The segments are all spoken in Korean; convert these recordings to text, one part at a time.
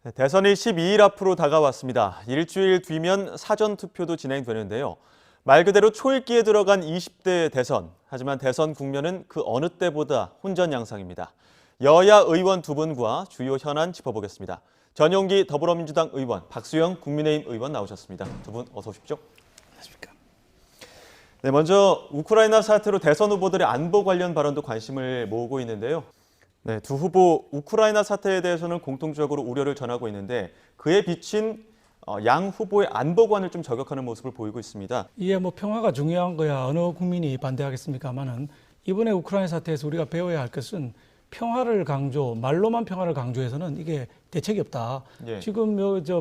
대선이 12일 앞으로 다가왔습니다. 일주일 뒤면 사전투표도 진행되는데요. 말 그대로 초읽기에 들어간 20대 대선. 하지만 대선 국면은 그 어느 때보다 혼전양상입니다. 여야 의원 두 분과 주요 현안 짚어보겠습니다. 전용기 더불어민주당 의원, 박수영 국민의힘 의원 나오셨습니다. 두 분 어서 오십시오. 안녕하십니까. 네, 먼저 우크라이나 사태로 대선 후보들의 안보 관련 발언도 관심을 모으고 있는데요. 네, 두 후보 우크라이나 사태에 대해서는 공통적으로 우려를 전하고 있는데 그에 비친 양 후보의 안보관을 좀 저격하는 모습을 보이고 있습니다. 이게 평화가 중요한 거야 어느 국민이 반대하겠습니까만은 이번에 우크라이나 사태에서 우리가 배워야 할 것은 평화를 말로만 평화를 강조해서는 이게 대책이 없다. 예. 지금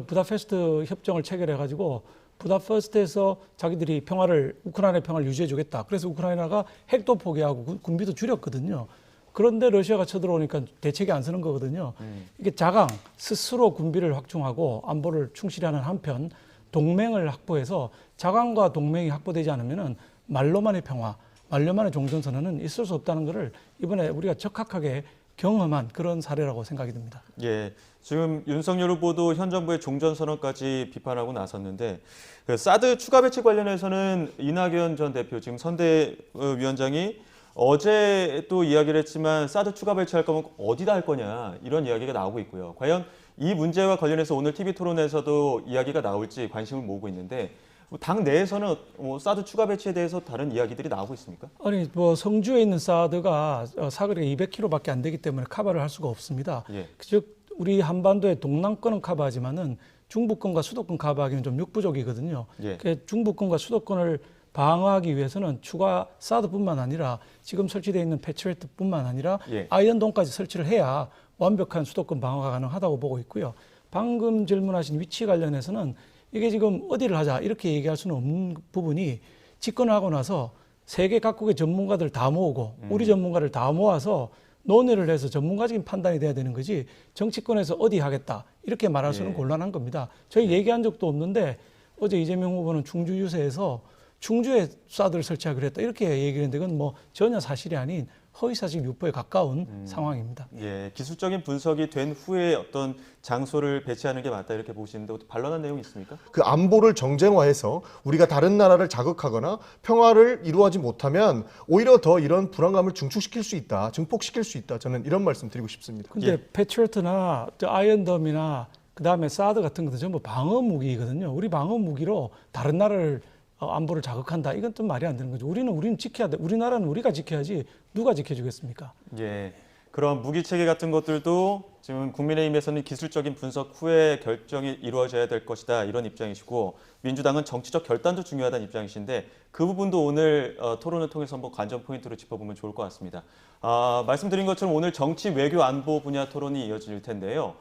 부다페스트 협정을 체결해가지고 부다페스트에서 자기들이 우크라이나의 평화를 유지해주겠다. 그래서 우크라이나가 핵도 포기하고 군비도 줄였거든요. 그런데 러시아가 쳐들어오니까 대책이 안 서는 거거든요. 이게 스스로 군비를 확충하고 안보를 충실히 하는 한편 동맹을 확보해서 자강과 동맹이 확보되지 않으면은 말로만의 평화, 말로만의 종전선언은 있을 수 없다는 것을 이번에 우리가 적확하게 경험한 그런 사례라고 생각이 듭니다. 예, 지금 윤석열 후보도 현 정부의 종전선언까지 비판하고 나섰는데 그 사드 추가 배치 관련해서는 이낙연 전 대표, 지금 선대위원장이 어제 또 이야기를 했지만 사드 추가 배치할 거면 어디다 할 거냐 이런 이야기가 나오고 있고요. 과연 이 문제와 관련해서 오늘 TV 토론에서도 이야기가 나올지 관심을 모으고 있는데 당 내에서는 사드 추가 배치에 대해서 다른 이야기들이 나오고 있습니까? 아니 성주에 있는 사드가 사거리가 200km밖에 안 되기 때문에 커버를 할 수가 없습니다. 예. 즉 우리 한반도의 동남권은 커버하지만은 중부권과 수도권 커버하기는 좀 역부족이거든요. 예. 중부권과 수도권을 방어하기 위해서는 추가 사드뿐만 아니라 지금 설치되어 있는 패트리어트뿐만 아니라 예. 아이언돔까지 설치를 해야 완벽한 수도권 방어가 가능하다고 보고 있고요. 방금 질문하신 위치 관련해서는 이게 지금 어디를 하자 이렇게 얘기할 수는 없는 부분이 집권을 하고 나서 세계 각국의 전문가들 다 모으고 우리 전문가를 다 모아서 논의를 해서 전문가적인 판단이 돼야 되는 거지 정치권에서 어디 하겠다 이렇게 말할 수는 예. 곤란한 겁니다. 저희 얘기한 적도 없는데 어제 이재명 후보는 충주 유세에서 충주에 사드를 설치하기로 했다 이렇게 얘기를 했는데 그건 전혀 사실이 아닌 허위사실 유포에 가까운 상황입니다. 예, 기술적인 분석이 된 후에 어떤 장소를 배치하는 게 맞다 이렇게 보시는데 반론한 내용이 있습니까? 그 안보를 정쟁화해서 우리가 다른 나라를 자극하거나 평화를 이루어하지 못하면 오히려 더 이런 불안감을 증폭시킬 수 있다. 저는 이런 말씀 드리고 싶습니다. 근데 패트리어트나 아이언돔이나 그다음에 사드 같은 것도 전부 방어 무기거든요. 우리 방어 무기로 다른 나라를 안보를 자극한다. 이건 좀 말이 안 되는 거죠. 우리는 지켜야 돼. 우리나라는 우리가 지켜야지 누가 지켜주겠습니까? 예, 그런 무기 체계 같은 것들도 지금 국민의힘에서는 기술적인 분석 후에 결정이 이루어져야 될 것이다 이런 입장이시고 민주당은 정치적 결단도 중요하다는 입장이신데 그 부분도 오늘 토론을 통해서 한번 관전 포인트로 짚어보면 좋을 것 같습니다. 말씀드린 것처럼 오늘 정치, 외교, 안보 분야 토론이 이어질 텐데요.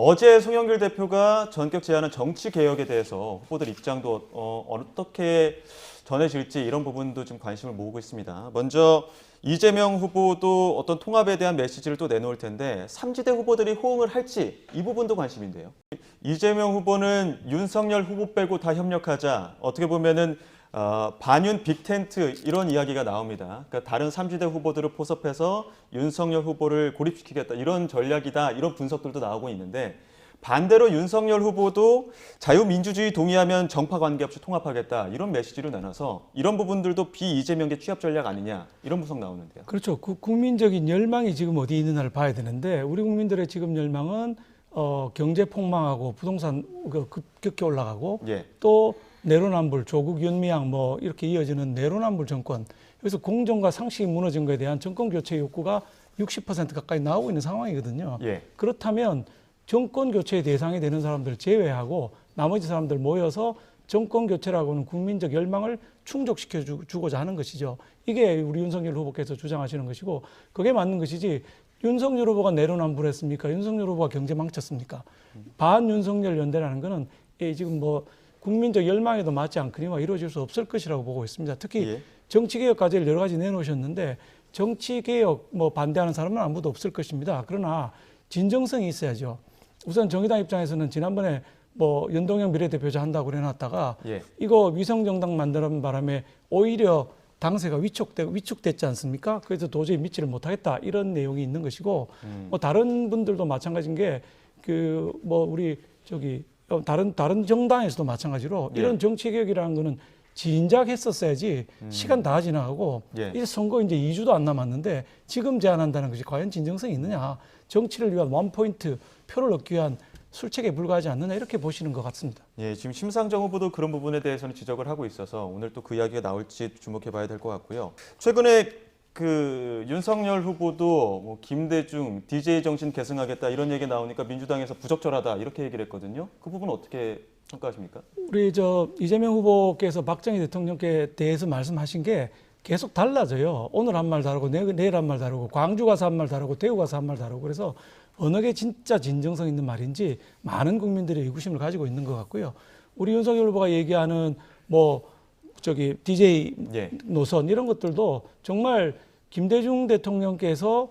어제 송영길 대표가 전격 제안한 정치 개혁에 대해서 후보들 입장도 어떻게 전해질지 이런 부분도 좀 관심을 모으고 있습니다. 먼저 이재명 후보도 어떤 통합에 대한 메시지를 또 내놓을 텐데 3지대 후보들이 호응을 할지 이 부분도 관심인데요. 이재명 후보는 윤석열 후보 빼고 다 협력하자 어떻게 보면은 반윤 빅텐트 이런 이야기가 나옵니다. 그러니까 다른 3지대 후보들을 포섭해서 윤석열 후보를 고립시키겠다 이런 전략이다 이런 분석들도 나오고 있는데 반대로 윤석열 후보도 자유민주주의 동의하면 정파 관계없이 통합하겠다 이런 메시지를 내놔서 이런 부분들도 비이재명계 취합 전략 아니냐 이런 분석 나오는데요. 그렇죠. 그 국민적인 열망이 지금 어디 있느냐를 봐야 되는데 우리 국민들의 지금 열망은 경제 폭망하고 부동산 급격히 올라가고 예. 또 내로남불, 조국, 윤미향 이렇게 이어지는 내로남불 정권. 여기서 공정과 상식이 무너진 것에 대한 정권 교체 욕구가 60% 가까이 나오고 있는 상황이거든요. 예. 그렇다면 정권 교체의 대상이 되는 사람들 제외하고 나머지 사람들 모여서 정권 교체라고는 국민적 열망을 충족시켜 주고자 하는 것이죠. 이게 우리 윤석열 후보께서 주장하시는 것이고 그게 맞는 것이지 윤석열 후보가 내로남불했습니까? 윤석열 후보가 경제 망쳤습니까? 반윤석열 연대라는 거는 지금 국민적 열망에도 맞지 않거니와 이루어질 수 없을 것이라고 보고 있습니다. 특히 예. 정치개혁 과제를 여러 가지 내놓으셨는데 정치개혁 반대하는 사람은 아무도 없을 것입니다. 그러나 진정성이 있어야죠. 우선 정의당 입장에서는 지난번에 연동형 비례대표자 한다고 해놨다가 예. 이거 위성정당 만드는 바람에 오히려 당세가 위축됐지 않습니까? 그래서 도저히 믿지를 못하겠다 이런 내용이 있는 것이고 다른 분들도 마찬가지인 게 그 뭐 우리 저기 다른 정당에서도 마찬가지로 예. 이런 정치 개혁이라는 거는 진작 했었어야지 시간 다 지나가고 예. 이제 선거 이제 2주도 안 남았는데 지금 제안한다는 것이 과연 진정성이 있느냐? 정치를 위한 원포인트 표를 얻기 위한 술책에 불과하지 않느냐 이렇게 보시는 것 같습니다. 예, 지금 심상정 후보도 그런 부분에 대해서는 지적을 하고 있어서 오늘 또 그 이야기가 나올지 주목해봐야 될 것 같고요. 최근에 그 윤석열 후보도 뭐 김대중, DJ 정신 계승하겠다 이런 얘기 나오니까 민주당에서 부적절하다 이렇게 얘기를 했거든요. 그 부분 어떻게 평가하십니까? 우리 저 이재명 후보께서 박정희 대통령께 대해서 말씀하신 게 계속 달라져요. 오늘 한 말 다르고 내일 한 말 다르고 광주 가서 한 말 다르고 대구 가서 한 말 다르고 그래서 어느 게 진짜 진정성 있는 말인지 많은 국민들이 의구심을 가지고 있는 것 같고요. 우리 윤석열 후보가 얘기하는 뭐 저기 DJ 예. 노선 이런 것들도 정말 김대중 대통령께서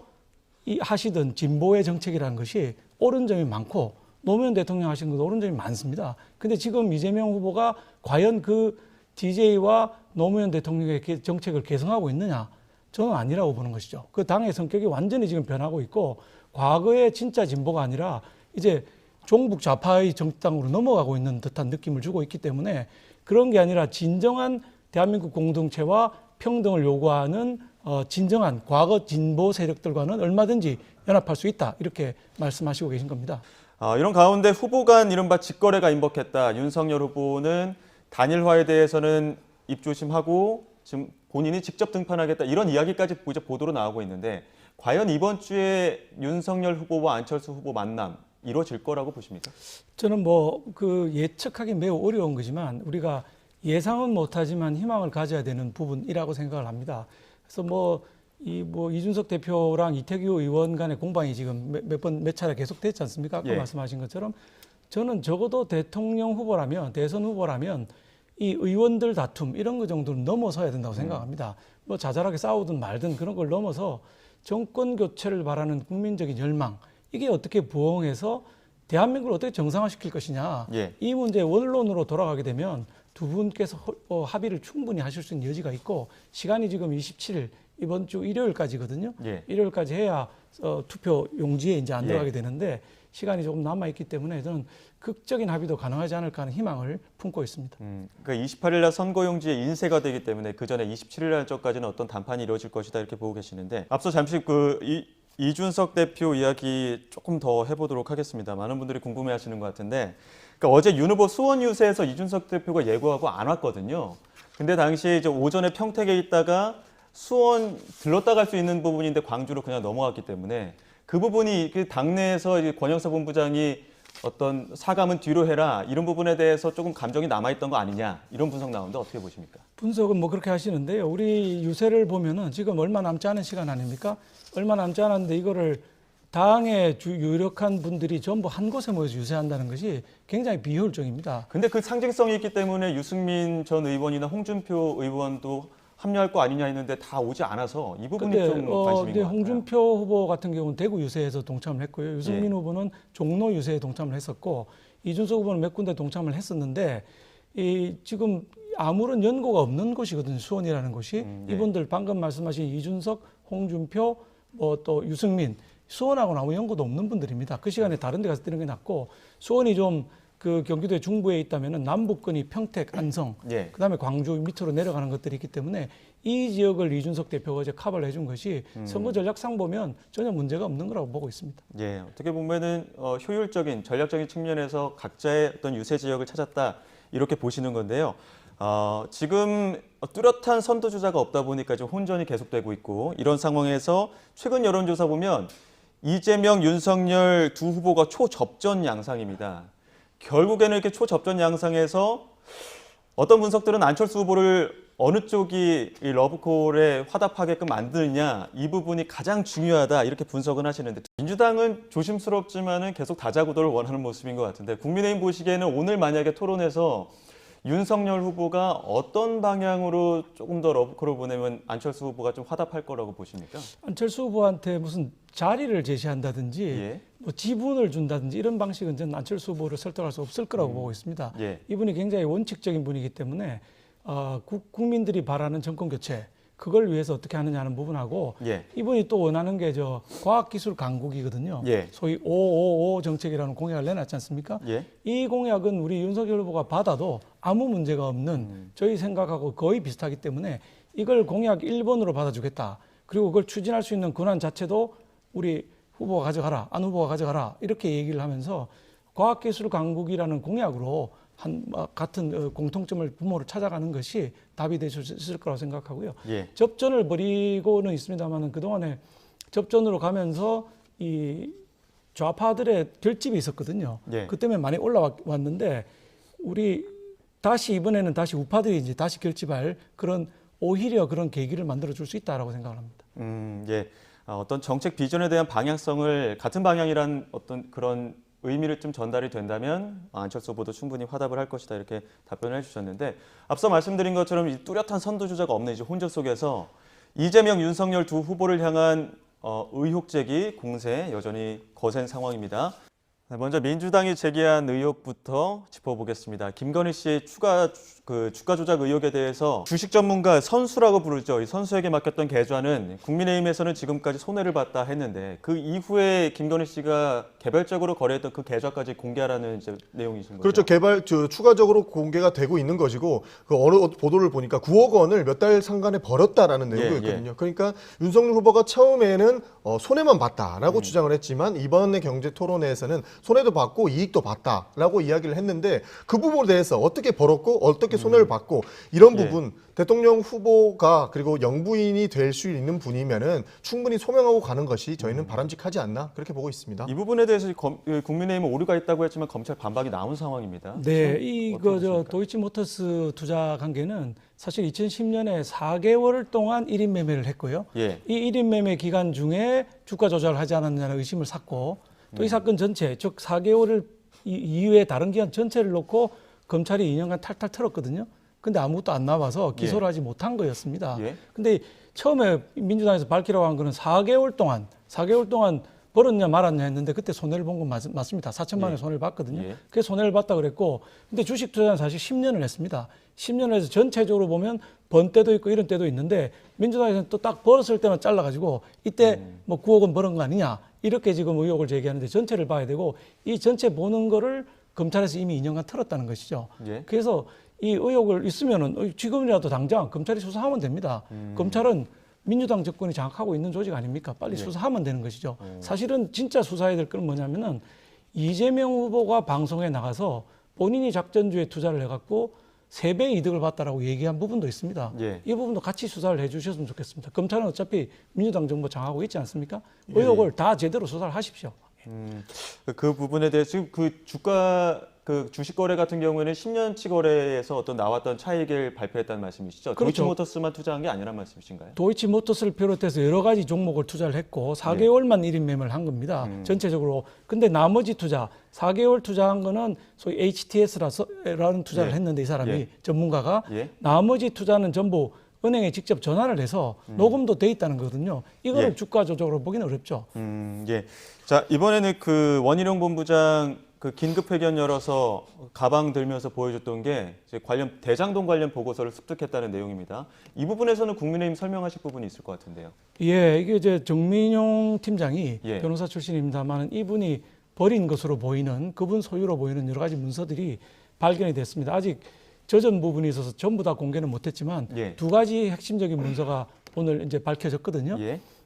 하시던 진보의 정책이라는 것이 옳은 점이 많고 노무현 대통령 하신 것도 옳은 점이 많습니다. 근데 지금 이재명 후보가 과연 그 DJ와 노무현 대통령의 정책을 개성하고 있느냐? 저는 아니라고 보는 것이죠. 그 당의 성격이 완전히 지금 변하고 있고 과거의 진짜 진보가 아니라 이제 종북 좌파의 정당으로 넘어가고 있는 듯한 느낌을 주고 있기 때문에 그런 게 아니라 진정한 대한민국 공동체와 평등을 요구하는 진정한 과거 진보 세력들과는 얼마든지 연합할 수 있다 이렇게 말씀하시고 계신 겁니다. 이런 가운데 후보 간 이른바 직거래가 임박했다. 윤석열 후보는 단일화에 대해서는 입조심하고 지금 본인이 직접 등판하겠다 이런 이야기까지 이제 보도로 나오고 있는데 과연 이번 주에 윤석열 후보와 안철수 후보 만남 이루어질 거라고 보십니까? 저는 뭐 그 예측하기 매우 어려운 거지만 우리가 예상은 못하지만 희망을 가져야 되는 부분이라고 생각을 합니다. 그래서 뭐 이준석 대표랑 이태규 의원 간의 공방이 지금 몇 차례 계속됐지 않습니까? 아까 예. 말씀하신 것처럼 저는 적어도 대통령 후보라면 대선 후보라면 이 의원들 다툼 이런 거 정도는 넘어서야 된다고 생각합니다. 뭐 자잘하게 싸우든 말든 그런 걸 넘어서 정권 교체를 바라는 국민적인 열망 이게 어떻게 부응해서 대한민국을 어떻게 정상화시킬 것이냐 예. 이 문제 원론으로 돌아가게 되면 두 분께서 합의를 충분히 하실 수 있는 여지가 있고 시간이 지금 27일 이번 주 일요일까지거든요. 예. 일요일까지 해야 투표 용지에 이제 안 예. 들어가게 되는데 시간이 조금 남아 있기 때문에 저는 극적인 합의도 가능하지 않을까 하는 희망을 품고 있습니다. 그러니까 28일 날 선거용지에 인쇄가 되기 때문에 그 전에 27일 날까지는 어떤談判이 이루어질 것이다 이렇게 보고 계시는데 앞서 잠시 이준석 대표 이야기 조금 더 해보도록 하겠습니다. 많은 분들이 궁금해하시는 것 같은데, 그러니까 어제 윤 후보 수원 유세에서 이준석 대표가 예고하고 안 왔거든요. 근데 당시 이제 오전에 평택에 있다가 수원 들렀다 갈 수 있는 부분인데 광주로 그냥 넘어갔기 때문에 그 부분이 그 당내에서 이제 권영세 본부장이 어떤 사감은 뒤로 해라 이런 부분에 대해서 조금 감정이 남아있던 거 아니냐 이런 분석 나오는데 어떻게 보십니까? 분석은 뭐 그렇게 하시는데요. 우리 유세를 보면은 지금 얼마 남지 않은 시간 아닙니까? 얼마 남지 않았는데 이거를 당의 유력한 분들이 전부 한 곳에 모여서 유세한다는 것이 굉장히 비효율적입니다. 근데 그 상징성이 있기 때문에 유승민 전 의원이나 홍준표 의원도 합류할 거 아니냐 했는데 다 오지 않아서 이 부분이 좀 관심인 것 같아요. 홍준표 후보 같은 경우는 대구 유세에서 동참을 했고요. 유승민 후보는 종로 유세에 동참을 했었고 이준석 후보는 몇 군데 동참을 했었는데 지금 아무런 연고가 없는 곳이거든요. 수원이라는 곳이. 네. 이분들 방금 말씀하신 이준석, 홍준표, 또 유승민 수원하고는 아무 연고도 없는 분들입니다. 그 시간에 다른 데 가서 뛰는 게 낫고 수원이 좀 그 경기도의 중부에 있다면은 남북권이 평택, 안성, 예. 그다음에 광주 밑으로 내려가는 것들이 있기 때문에 이 지역을 이준석 대표가 이제 커버를 해준 것이 선거 전략상 보면 전혀 문제가 없는 거라고 보고 있습니다. 예, 어떻게 보면은 효율적인 전략적인 측면에서 각자의 어떤 유세 지역을 찾았다 이렇게 보시는 건데요. 지금 뚜렷한 선두주자가 없다 보니까 좀 혼전이 계속되고 있고 이런 상황에서 최근 여론조사 보면 이재명, 윤석열 두 후보가 초접전 양상입니다. 결국에는 이렇게 초접전 양상에서 어떤 분석들은 안철수 후보를 어느 쪽이 이 러브콜에 화답하게끔 만드느냐 이 부분이 가장 중요하다 이렇게 분석은 하시는데 민주당은 조심스럽지만은 계속 다자구도를 원하는 모습인 것 같은데 국민의힘 보시기에는 오늘 만약에 토론에서 윤석열 후보가 어떤 방향으로 조금 더 러브콜을 보내면 안철수 후보가 좀 화답할 거라고 보십니까? 안철수 후보한테 무슨 자리를 제시한다든지 예. 뭐 지분을 준다든지 이런 방식은 저는 안철수 후보를 설득할 수 없을 거라고 보고 있습니다. 예. 이분이 굉장히 원칙적인 분이기 때문에 국민들이 바라는 정권 교체 그걸 위해서 어떻게 하느냐 하는 부분하고 예. 이분이 또 원하는 게 저 과학기술 강국이거든요. 예. 소위 555 정책이라는 공약을 내놨지 않습니까? 예. 이 공약은 우리 윤석열 후보가 받아도 아무 문제가 없는 저희 생각하고 거의 비슷하기 때문에 이걸 공약 1번으로 받아주겠다. 그리고 그걸 추진할 수 있는 권한 자체도 우리 후보가 가져가라, 안 후보가 가져가라 이렇게 얘기를 하면서 과학기술 강국이라는 공약으로 같은 공통점을 부모를 찾아가는 것이 답이 될 수 있을 거라고 생각하고요. 예. 접전을 벌이고는 있습니다만은 그동안에 접전으로 가면서 이 좌파들의 결집이 있었거든요. 예. 그 때문에 많이 올라왔는데 우리 다시 이번에는 다시 우파들이 이제 다시 결집할 그런 오히려 그런 계기를 만들어 줄 수 있다라고 생각을 합니다. 예. 어떤 정책 비전에 대한 방향성을 같은 방향이란 어떤 그런 의미를 좀 전달이 된다면 안철수 후보도 충분히 화답을 할 것이다 이렇게 답변을 해주셨는데 앞서 말씀드린 것처럼 이 뚜렷한 선두주자가 없는 이제 혼적 속에서 이재명, 윤석열 두 후보를 향한 의혹 제기 공세 여전히 거센 상황입니다. 먼저 민주당이 제기한 의혹부터 짚어보겠습니다. 김건희 씨의 주가 조작 의혹에 대해서 주식 전문가 선수라고 부르죠. 이 선수에게 맡겼던 계좌는 국민의힘에서는 지금까지 손해를 봤다 했는데 그 이후에 김건희 씨가 개별적으로 거래했던 그 계좌까지 공개하라는 이제 내용이신 거죠. 그렇죠. 추가적으로 공개가 되고 있는 것이고 그 어느 보도를 보니까 9억 원을 몇 달 상간에 벌었다라는 내용이었거든요. 그러니까 윤석열 후보가 처음에는 손해만 봤다라고 주장을 했지만 이번에 경제토론회에서는 손해도 봤고 이익도 봤다라고 이야기를 했는데 그 부분에 대해서 어떻게 벌었고 어떻게 손해를 봤고 이런 부분 대통령 후보가 그리고 영부인이 될 수 있는 분이면은 충분히 소명하고 가는 것이 저희는 바람직하지 않나 그렇게 보고 있습니다. 이 부분에 대해서 국민의힘은 오류가 있다고 했지만 검찰 반박이 나온 상황입니다. 네, 이거 저 도이치모터스 투자 관계는 사실 2010년에 4개월 동안 1인 매매를 했고요. 예. 이 1인 매매 기간 중에 주가 조작을 하지 않았느냐는 의심을 샀고 또 이 사건 전체, 즉 4개월을 이후에 다른 기간 전체를 놓고 검찰이 2년간 탈탈 털었거든요. 근데 아무것도 안 나와서 기소를 하지 못한 거였습니다. 예. 근데 처음에 민주당에서 밝히라고 한 거는 4개월 동안 벌었냐 말았냐 했는데 그때 손해를 본 건 맞습니다. 4천만 원의 손해를 봤거든요. 예. 그게 손해를 봤다 그랬고 근데 주식 투자는 사실 10년을 했습니다. 10년을 해서 전체적으로 보면 번 때도 있고 이런 때도 있는데 민주당에서는 또 딱 벌었을 때만 잘라가지고 이때 뭐 9억 원 벌은 거 아니냐 이렇게 지금 의혹을 제기하는데 전체를 봐야 되고 이 전체 보는 거를 검찰에서 이미 2년간 털었다는 것이죠. 예. 그래서 이 의혹을 있으면은 지금이라도 당장 검찰이 수사하면 됩니다. 검찰은 민주당 정권이 장악하고 있는 조직 아닙니까? 빨리 수사하면 되는 것이죠. 사실은 진짜 수사해야 될 건 뭐냐면은 이재명 후보가 방송에 나가서 본인이 작전주에 투자를 해갖고 3배 이득을 봤다라고 얘기한 부분도 있습니다. 예. 이 부분도 같이 수사를 해주셨으면 좋겠습니다. 검찰은 어차피 민주당 정부 장악하고 있지 않습니까? 의혹을 다 제대로 수사를 하십시오. 그 부분에 대해서 지금 그 주식 거래 같은 경우에는 10년치 거래에서 어떤 나왔던 차익을 발표했다는 말씀이시죠? 그렇죠. 도이치모터스만 투자한 게 아니란 말씀이신가요? 도이치모터스를 비롯해서 여러 가지 종목을 투자를 했고 4개월만 1인 매매를 한 겁니다. 전체적으로. 근데 나머지 투자, 4개월 투자한 거는 소위 HTS라는 투자를 했는데 이 사람이 전문가가 나머지 투자는 전부 은행에 직접 전화를 해서 녹음도 돼 있다는 거거든요. 이거를 주가 조작으로 보기는 어렵죠. 예. 자, 이번에는 그 원희룡 본부장 그 긴급 회견 열어서 가방 들면서 보여줬던 게 이제 대장동 관련 보고서를 습득했다는 내용입니다. 이 부분에서는 국민의힘 설명하실 부분이 있을 것 같은데요. 예, 이게 이제 정민용 팀장이 예. 변호사 출신입니다만 이분이 버린 것으로 보이는 그분 소유로 보이는 여러 가지 문서들이 발견이 됐습니다. 아직 저전 부분이 있어서 전부 다 공개는 못했지만 두 가지 핵심적인 문서가 오늘 이제 밝혀졌거든요.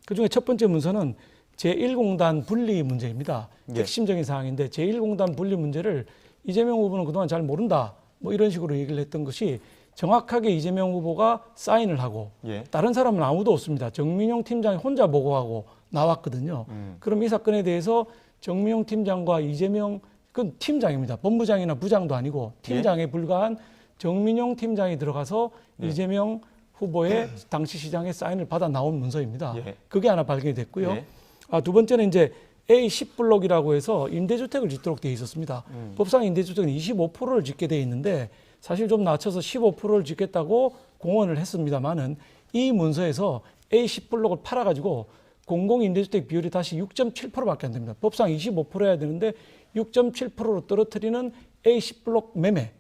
그 중에 첫 번째 문서는 제1공단 분리 문제입니다. 핵심적인 사항인데 제1공단 분리 문제를 이재명 후보는 그동안 잘 모른다. 뭐 이런 식으로 얘기를 했던 것이 정확하게 이재명 후보가 사인을 하고 다른 사람은 아무도 없습니다. 정민용 팀장이 혼자 보고하고 나왔거든요. 그럼 이 사건에 대해서 정민용 팀장과 이재명 그건 팀장입니다. 본부장이나 부장도 아니고 팀장에 불과한 정민용 팀장이 들어가서 이재명 후보의 당시 시장의 사인을 받아 나온 문서입니다. 그게 하나 발견이 됐고요. 두 번째는 이제 A10블록이라고 해서 임대주택을 짓도록 되어 있었습니다. 법상 임대주택은 25%를 짓게 되어 있는데 사실 좀 낮춰서 15%를 짓겠다고 공언을 했습니다만은 이 문서에서 A10블록을 팔아가지고 공공임대주택 비율이 다시 6.7%밖에 안 됩니다. 법상 25% 해야 되는데 6.7%로 떨어뜨리는 A10블록 매매.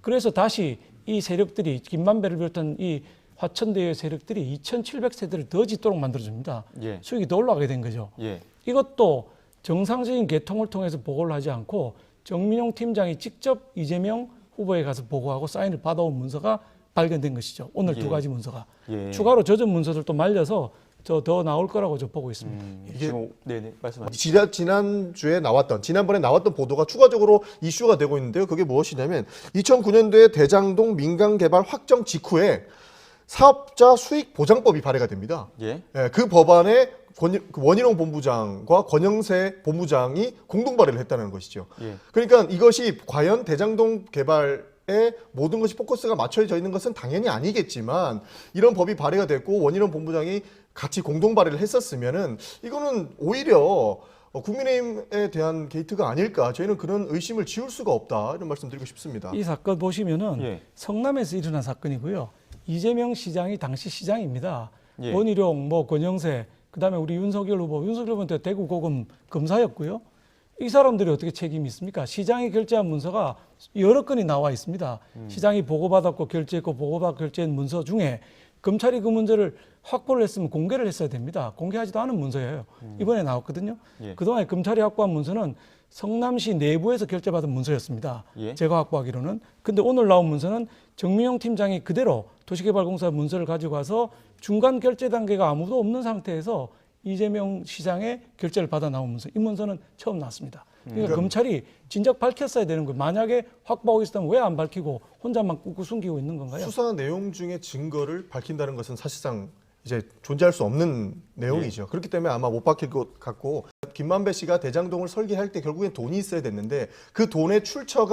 그래서 다시 이 세력들이 김만배를 비롯한 이 화천대유 세력들이 2,700세대를 더 짓도록 만들어줍니다. 예. 수익이 더 올라가게 된 거죠. 예. 이것도 정상적인 개통을 통해서 보고를 하지 않고 정민용 팀장이 직접 이재명 후보에 가서 보고하고 사인을 받아온 문서가 발견된 것이죠. 오늘 예. 두 가지 문서가. 예. 추가로 젖은 문서들도 말려서 더 나올 거라고 저 보고 있습니다. 지금 네네 말씀하세요. 지난번에 나왔던 보도가 추가적으로 이슈가 되고 있는데요. 그게 무엇이냐면 2009년도에 대장동 민간 개발 확정 직후에 사업자 수익 보장법이 발의가 됩니다. 예. 예, 그 법안에 원희룡 본부장과 권영세 본부장이 공동 발의를 했다는 것이죠. 예. 그러니까 이것이 과연 대장동 개발에 모든 것이 포커스가 맞춰져 있는 것은 당연히 아니겠지만 이런 법이 발의가 됐고 원희룡 본부장이 같이 공동 발의를 했었으면은 이거는 오히려 국민의힘에 대한 게이트가 아닐까, 저희는 그런 의심을 지울 수가 없다, 이런 말씀드리고 싶습니다. 이 사건 보시면은 예. 성남에서 일어난 사건이고요. 이재명 시장이 당시 시장입니다. 예. 원희룡, 그권영세, 그다음에 우리 윤석열 후보한테 대구 고검 검사였고요. 이 사람들이 어떻게 책임이 있습니까? 시장이 결제한 문서가 여러 건이 나와 있습니다. 시장이 보고받았고 결제했고 보고받고 결제한 문서 중에 검찰이 그 문제를 확보를 했으면 공개를 했어야 됩니다. 공개하지도 않은 문서예요. 이번에 나왔거든요. 예. 그동안에 검찰이 확보한 문서는 성남시 내부에서 결제받은 문서였습니다. 예. 제가 확보하기로는. 근데 오늘 나온 문서는 정민용 팀장이 그대로 도시개발공사 문서를 가지고 와서 중간 결제 단계가 아무도 없는 상태에서 이재명 시장의 결제를 받아 나온 문서. 이 문서는 처음 나왔습니다. 그러니까 검찰이 진작 밝혔어야 되는 거예요. 만약에 확보하고 있었다면 왜 안 밝히고 혼자만 꾹꾹 숨기고 있는 건가요? 수사 내용 중에 증거를 밝힌다는 것은 사실상 이제 존재할 수 없는 내용이죠. 그렇기 때문에 아마 못 밝힐 것 같고, 김만배 씨가 대장동을 설계할 때 결국엔 돈이 있어야 됐는데 그 돈의 출처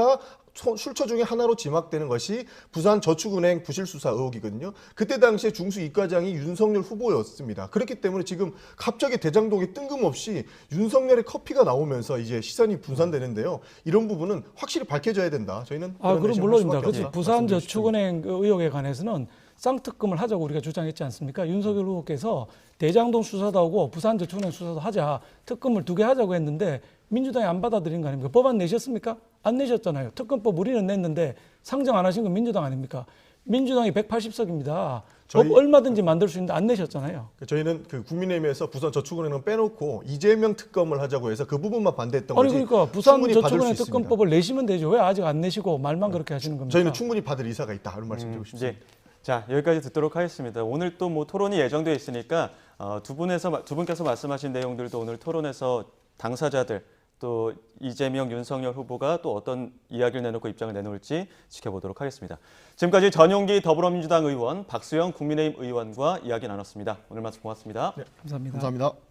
중에 하나로 지목되는 것이 부산저축은행 부실수사 의혹이거든요. 그때 당시에 중수 이과장이 윤석열 후보였습니다. 그렇기 때문에 지금 갑자기 대장동이 뜬금없이 윤석열의 커피가 나오면서 이제 시선이 분산되는데요. 이런 부분은 확실히 밝혀져야 된다. 저희는 그럼 내심을 할 물론입니다. 수밖에 그렇지. 없다. 부산저축은행 의혹에 관해서는 쌍특검을 하자고 우리가 주장했지 않습니까? 윤석열 후보께서 대장동 수사도 하고 부산저축은행 수사도 하자, 특검을 2개 하자고 했는데 민주당이 안 받아들인 거 아닙니까? 법안 내셨습니까? 안 내셨잖아요. 특검법 우리는 냈는데 상정 안 하신 건 민주당 아닙니까? 민주당이 180석입니다. 법 얼마든지 만들 수 있는데 안 내셨잖아요. 저희는 그 국민의힘에서 부산저축은행은 빼놓고 이재명 특검을 하자고 해서 그 부분만 반대했던 아니 거지. 그러니까 충분히 받을 수 부산저축은행 있습니다. 특검법을 내시면 되죠. 왜 아직 안 내시고 말만 그렇게 하시는 겁니까? 저희는 충분히 받을 의사가 있다, 이런 말씀드리고 싶습니다. 예. 자, 여기까지 듣도록 하겠습니다. 오늘 또 토론이 예정되어 있으니까 두 분께서 말씀하신 내용들도 오늘 토론에서 당사자들 또 이재명, 윤석열 후보가 또 어떤 이야기를 내놓고 입장을 내놓을지 지켜보도록 하겠습니다. 지금까지 전용기 더불어민주당 의원, 박수영 국민의힘 의원과 이야기 나눴습니다. 오늘 말씀 고맙습니다. 감사합니다. 감사합니다.